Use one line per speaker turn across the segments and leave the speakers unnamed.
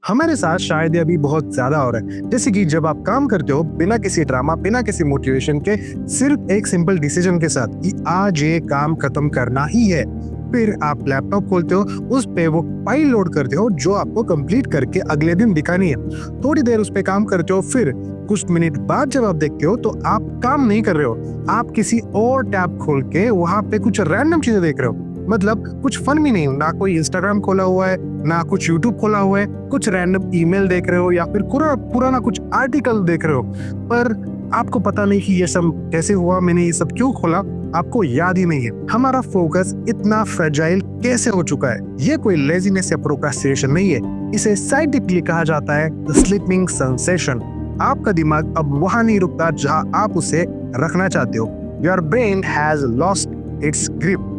हमारे साथ शायद ये अभी बहुत ज्यादा हो रहा है। जैसे कि जब आप काम करते हो बिना किसी ड्रामा, बिना किसी मोटिवेशन के, सिर्फ एक सिंपल डिसीजन के साथ कि आज ये काम खत्म करना ही है, फिर आप लैपटॉप खोलते हो, उस पे वो फाइल लोड करते हो जो आपको कंप्लीट करके अगले दिन दिखानी है। थोड़ी देर उस पे काम करते हो, फिर कुछ मिनट बाद जब आप देखते हो तो आप काम नहीं कर रहे हो, आप किसी और टैब खोल के वहां पे कुछ रैंडम चीजें देख रहे हो। मतलब कुछ फन भी नहीं, ना कोई इंस्टाग्राम खोला हुआ है, ना कुछ यूट्यूब खोला हुआ है, कुछ रैंडम ईमेल देख रहे हो या फिर पुराना कुछ आर्टिकल देख रहे हो। पर आपको पता नहीं कि ये सब कैसे हुआ, मैंने ये सब क्यों खोला, आपको याद ही नहीं है। हमारा फोकस इतना फ्रेजाइल कैसे हो चुका है? ये कोई लेजीनेस या प्रोक्रास्टिनेशन नहीं है, इसे साइंटिफिकली कहा जाता है द स्लीपिंग सेंसेशन। आपका दिमाग अब वहां नहीं रुकता जहां आप उसे रखना चाहते हो। Your brain has lost its grip.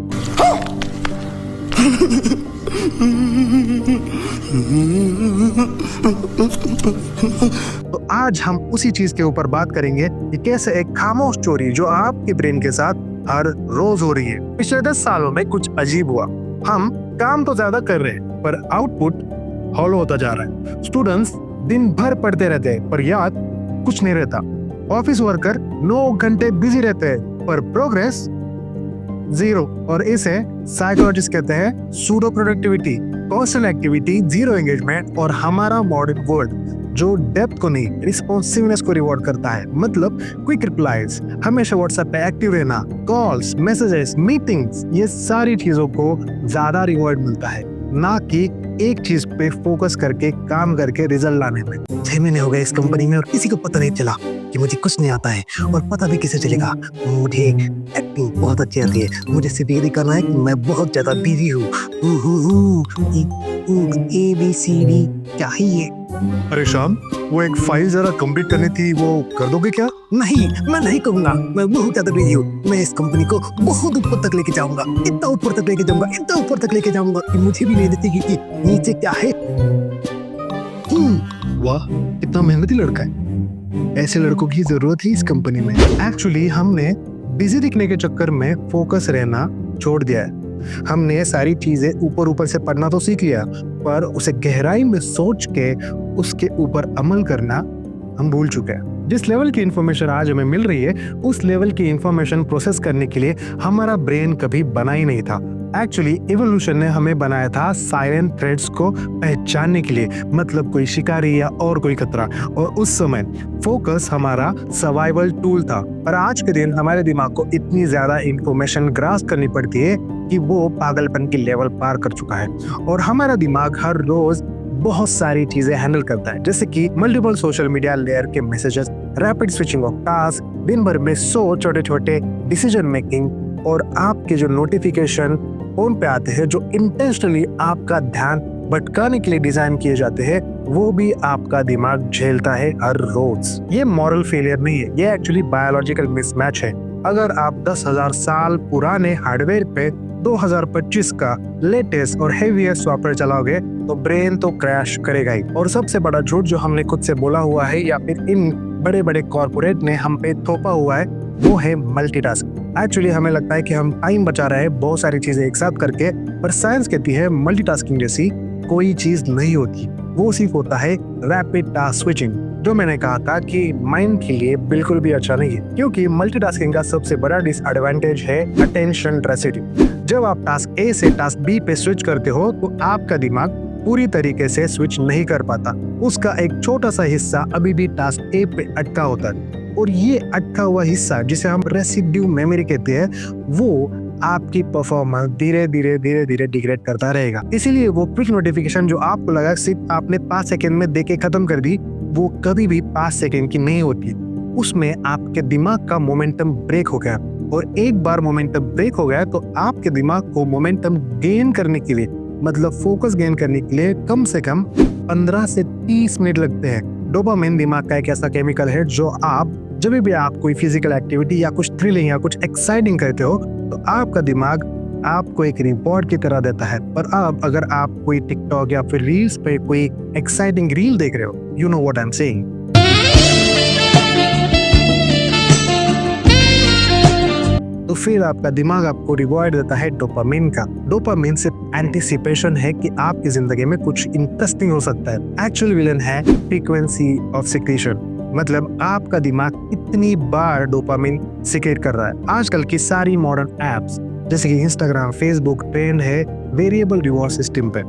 तो आज हम उसी चीज के ऊपर बात करेंगे कि कैसे एक खामोश चोरी जो आपके ब्रेन के साथ हर रोज हो रही है। पिछले 10 सालों में कुछ अजीब हुआ। हम काम तो ज्यादा कर रहे हैं पर आउटपुट हॉलो होता जा रहा है। स्टूडेंट्स दिन भर पढ़ते रहते हैं पर याद कुछ नहीं रहता। ऑफिस वर्कर 9 घंटे बिजी रहते हैं पर प्रोग्रेस जीरो। और इसे साइकोलॉजिस्ट कहते हैं pseudo productivity, constant activity, zero engagement. और हमारा मॉडर्न वर्ल्ड जो डेप्थ को नहीं, रिस्पॉन्सिवनेस को रिवॉर्ड करता है। मतलब क्विक रिप्लाईज, हमेशा व्हाट्सएप पे एक्टिव रहना, कॉल्स, मैसेजेस, मीटिंग्स, ये सारी चीजों को ज्यादा रिवॉर्ड मिलता है, ना कि एक चीज पे फोकस करके काम करके रिजल्ट लाने में। 6 महीने हो गए इस कंपनी में और किसी को पता नहीं चला कि मुझे कुछ नहीं आता है। और पता भी किसे चलेगा, मुझे एक्टिंग बहुत अच्छी आती है, मुझे सिर्फ ये दिखाना है कि मैं बहुत ज्यादा बिजी हूँ। ABCD चाहिए। अरे शाम, वो एक फाइल जरा कंप्लीट करनी थी, वो कर दोगे क्या? नहीं, मैं नहीं करूंगा, मैं बहुत ज्यादा बिजी हूँ। मैं इस कंपनी को बहुत ऊपर तक लेके जाऊंगा, इतना ऊपर तक लेके जाऊंगा, इतना ऊपर तक लेके जाऊंगा कि मुझे भी नहीं देती कि नीचे क्या है। वाह, कितना मेहनती लड़का है। ऐसे लड़कों की जरूरत है इस कंपनी में। एक्चुअली हमने बिजी दिखने के चक्कर में फोकस रहना छोड़ दिया है। हमने सारी चीजें ऊपर से पढ़ना तो सीख लिया, पर उसे गहराई में सोच के उसके ऊपर अमल करना हम भूल चुके हैं। जिस लेवल की इंफॉर्मेशन आज हमें मिल रही है, उस लेवल की इंफॉर्मेशन प्रोसेस करने के लिए हमारा ब्रेन कभी बना ही नहीं था। एक्चुअली इवोल्यूशन ने हमें बनाया था साइलेंट थ्रेट्स को पहचानने के लिए, मतलब कोई शिकारी या और कोई खतरा। और उस समय फोकस हमारा सर्वाइवल टूल था। पर आज के दिन हमारे दिमाग को इतनी ज्यादा इंफॉर्मेशन ग्रास्प करनी पड़ती है कि वो पागलपन की लेवल पार कर चुका है। और हमारा दिमाग हर रोज बहुत सारी चीजें हैंडल करता है, जैसे कि मल्टीपल सोशल मीडिया लेयर के messages, rapid switching off task, दिन भर में 100 छोटे छोटे डिसीजन मेकिंग, और आपके जो नोटिफिकेशन फोन पे आते हैं जो इंटेंशनली आपका ध्यान भटकाने के लिए डिजाइन किए जाते हैं, वो भी आपका दिमाग झेलता है हर रोज। ये मॉरल फेलियर नहीं है, ये एक्चुअली बायोलॉजिकल मिसमैच है। अगर आप 10,000 साल पुराने हार्डवेयर पे 2025 का लेटेस्ट और हेवीएस्ट सॉफ्टवेयर चलाओगे तो ब्रेन तो क्रैश करेगा ही। और सबसे बड़ा झूठ जो हमने खुद से बोला हुआ है या फिर इन बड़े बड़े कॉर्पोरेट ने हम पे थोपा हुआ है, वो है मल्टीटास्क। एक्चुअली हमें लगता है कि हम टाइम बचा रहे हैं बहुत सारी चीजें एक साथ करके, पर साइंस कहती है मल्टीटास्किंग जैसी कोई चीज नहीं होती, वो सिर्फ होता है रैपिड टास्क स्विचिंग, जो मैंने कहा था कि माइंड के लिए बिल्कुल भी अच्छा नहीं है। क्योंकि मल्टीटास्किंग का सबसे बड़ा डिसएडवांटेज है अटेंशन डेफिसिट। जब आप टास्क ए से टास्क बी पे स्विच करते हो तो आपका दिमाग पूरी तरीके से स्विच नहीं कर पाता, उसका एक छोटा सा हिस्सा अभी भी टास्क ए पे अटका होता है। और ये अटका हुआ हिस्सा जिसे हम रेसिड्यू मेमोरी कहते हैं, वो आपकी परफॉर्मेंस धीरे धीरे डिग्रेड करता रहेगा। इसीलिए वो क्विक नोटिफिकेशन जो आपको लगा सिर्फ आपने 5 सेकंड में देके खत्म कर दी, वो कभी भी 5 सेकंड की नहीं होती। उसमें आपके दिमाग का मोमेंटम ब्रेक हो गया, और एक बार मोमेंटम ब्रेक हो गया तो आपके दिमाग को मोमेंटम गेन करने के लिए, मतलब फोकस गेन करने के लिए कम से कम 15 से 30 मिनट लगते हैं। डोपामिन दिमाग का एक ऐसा केमिकल है जो आप जब भी आप कोई फिजिकल एक्टिविटी या कुछ थ्रिलिंग या कुछ एक्साइटिंग करते हो तो आपका दिमाग आपको एक रिवॉर्ड की तरह देता है। पर अब अगर आप कोई टिकटॉक या फिर रील्स पे कोई एक्साइटिंग रील देख रहे हो, you know what I am saying, तो फिर आपका दिमाग आपको रिवॉर्ड देता है डोपामिन का। डोपामिन सिर्फ एंटिसिपेशन है कि आपकी जिंदगी में कुछ इंटरेस्टिंग हो सकता है। एक्चुअल विलन है फ्रीक्वेंसी ऑफ सिक्रीशन, मतलब आपका दिमाग कितनी बार डोपामिन सिक्रेट कर रहा है। आजकल की सारी मॉडर्न एप्स जैसे कि इंस्टाग्राम, फेसबुक ट्रेंड है वेरिएबल रिवॉर्ड सिस्टम पे।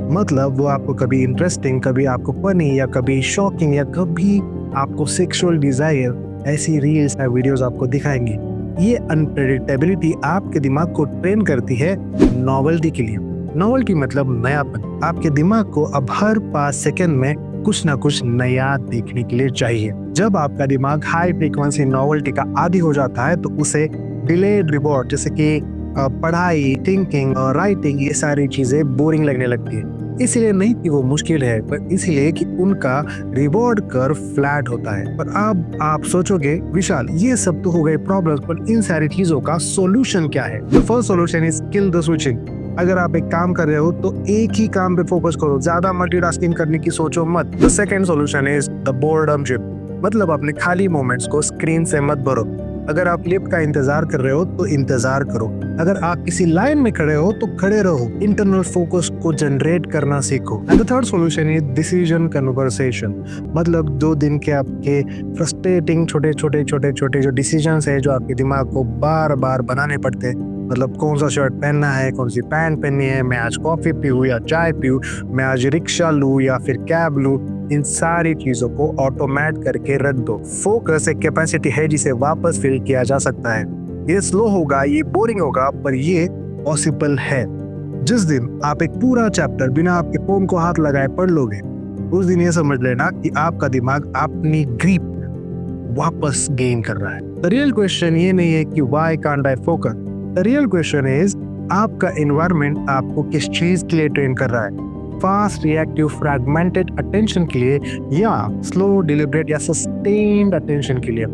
मतलब वो आपको कभी इंटरेस्टिंग, कभी आपको फनी, या कभी शॉकिंग, या कभी आपको सेक्सुअल डिजायर ऐसी रील्स या वीडियोस आपको दिखाएंगे। ये अनप्रेडिक्टेबिलिटी आपके दिमाग को ट्रेन करती है नॉवेल्टी के लिए। नॉवेल्टी मतलब नयापन। आपके दिमाग को अब हर 5 सेकंड में कुछ ना कुछ नया देखने के लिए चाहिए। जब आपका दिमाग हाई फ्रीक्वेंसी नॉवेल्टी का आदी हो जाता है तो उसे डिलेड रिवॉर्ड जैसे कि पढ़ाई, थिंकिंग और राइटिंग, ये सारी चीजें बोरिंग लगने लगती है। इसलिए नहीं कि वो मुश्किल है, पर इसलिए कि उनका रिवॉर्ड कर्व फ्लैट होता है। पर अब आप सोचोगे विशाल, ये सब तो हो गए प्रॉब्लम्स, पर इन सारी चीजों का सॉल्यूशन क्या है? The first solution is kill the switching. अगर आप एक काम कर रहे हो तो एक ही काम पे फोकस करो, ज्यादा मल्टीटास्किंग करने की सोचो मत। The second solution is the boredom trip, मतलब अपने खाली मोमेंट्स को स्क्रीन से मत भरो। अगर आप लिफ्ट का इंतजार कर रहे हो तो इंतजार करो, अगर आप किसी लाइन में खड़े हो तो खड़े रहो। इंटरनल फोकस को जनरेट करना सीखो। And the third solution is decision conversation, मतलब 2 दिन के आपके फ्रस्ट्रेटिंग छोटे जो डिसीजंस है जो आपके दिमाग को बार बार बनाने पड़ते हैं। मतलब कौन सा शर्ट पहनना है, कौन सी पैंट पहननी है, मैं आज कॉफी पीऊँ या चाय पीऊँ, मैं आज रिक्शा लूँ या फिर कैब लूँ। इन सारी चीजों को ऑटोमेट करके रख दो। फोकस एक कैपेसिटी है जिसे वापस फिल किया जा सकता है। ये स्लो होगा, ये बोरिंग होगा, पर ये पॉसिबल है। जिस दिन आप एक पूरा चैप्टर बिना आपके फोन को हाथ लगाए पढ़ लोगे, उस दिन ये समझ लेना कि आपका दिमाग अपनी ग्रिप वापस गेन कर रहा है। द रियल क्वेश्चन ये नहीं है कि why can't I focus, the real question is आपका एनवायरनमेंट आपको किस चीज के लिए ट्रेन कर रहा है? फास्ट, रिएक्टिव, फ्रैगमेंटेड अटेंशन के लिए, या स्लो, डिलिबरेट या सस्टेन्ड अटेंशन के लिए?